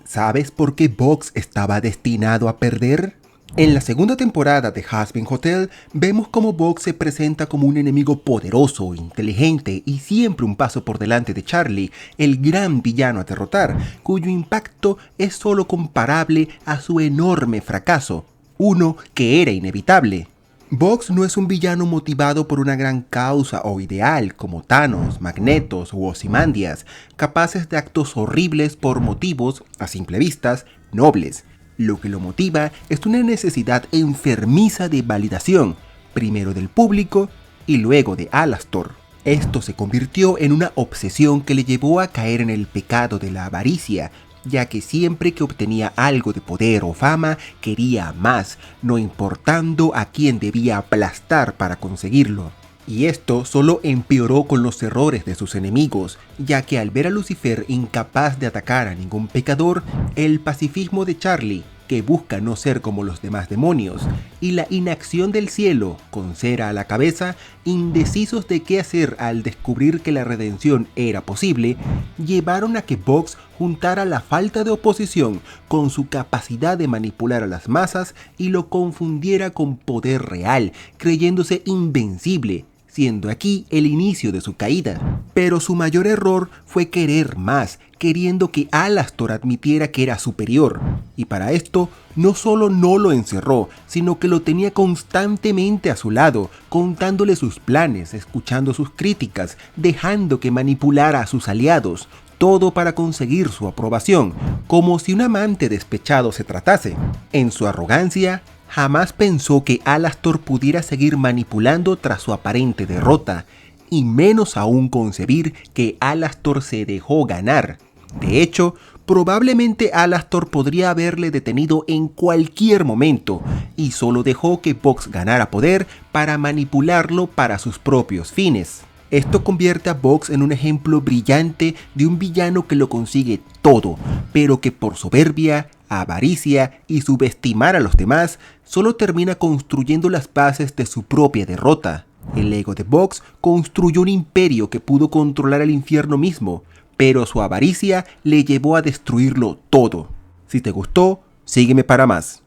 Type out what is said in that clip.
¿Sabes por qué Box estaba destinado a perder? En la segunda temporada de Hazbin Hotel, vemos cómo Box se presenta como un enemigo poderoso, inteligente y siempre un paso por delante de Charlie, el gran villano a derrotar, cuyo impacto es solo comparable a su enorme fracaso, uno que era inevitable. Box no es un villano motivado por una gran causa o ideal como Thanos, Magnetos u Ozymandias, capaces de actos horribles por motivos, a simple vista, nobles. Lo que lo motiva es una necesidad enfermiza de validación, primero del público y luego de Alastor. Esto se convirtió en una obsesión que le llevó a caer en el pecado de la avaricia, ya que siempre que obtenía algo de poder o fama, quería más, no importando a quién debía aplastar para conseguirlo. Y esto solo empeoró con los errores de sus enemigos, ya que al ver a Lucifer incapaz de atacar a ningún pecador, el pacifismo de Charlie, que busca no ser como los demás demonios, y la inacción del cielo, con Cera a la cabeza, indecisos de qué hacer al descubrir que la redención era posible, llevaron a que Box juntara la falta de oposición con su capacidad de manipular a las masas y lo confundiera con poder real, creyéndose invencible, siendo aquí el inicio de su caída. Pero su mayor error fue querer más, queriendo que Alastor admitiera que era superior. Y para esto, no solo no lo encerró, sino que lo tenía constantemente a su lado, contándole sus planes, escuchando sus críticas, dejando que manipulara a sus aliados, todo para conseguir su aprobación, como si un amante despechado se tratase. En su arrogancia, jamás pensó que Alastor pudiera seguir manipulando tras su aparente derrota, y menos aún concebir que Alastor se dejó ganar. De hecho, probablemente Alastor podría haberle detenido en cualquier momento, y solo dejó que Box ganara poder para manipularlo para sus propios fines. Esto convierte a Box en un ejemplo brillante de un villano que lo consigue todo, pero que por soberbia, avaricia y subestimar a los demás, solo termina construyendo las bases de su propia derrota. El ego de Box construyó un imperio que pudo controlar el infierno mismo, pero su avaricia le llevó a destruirlo todo. Si te gustó, sígueme para más.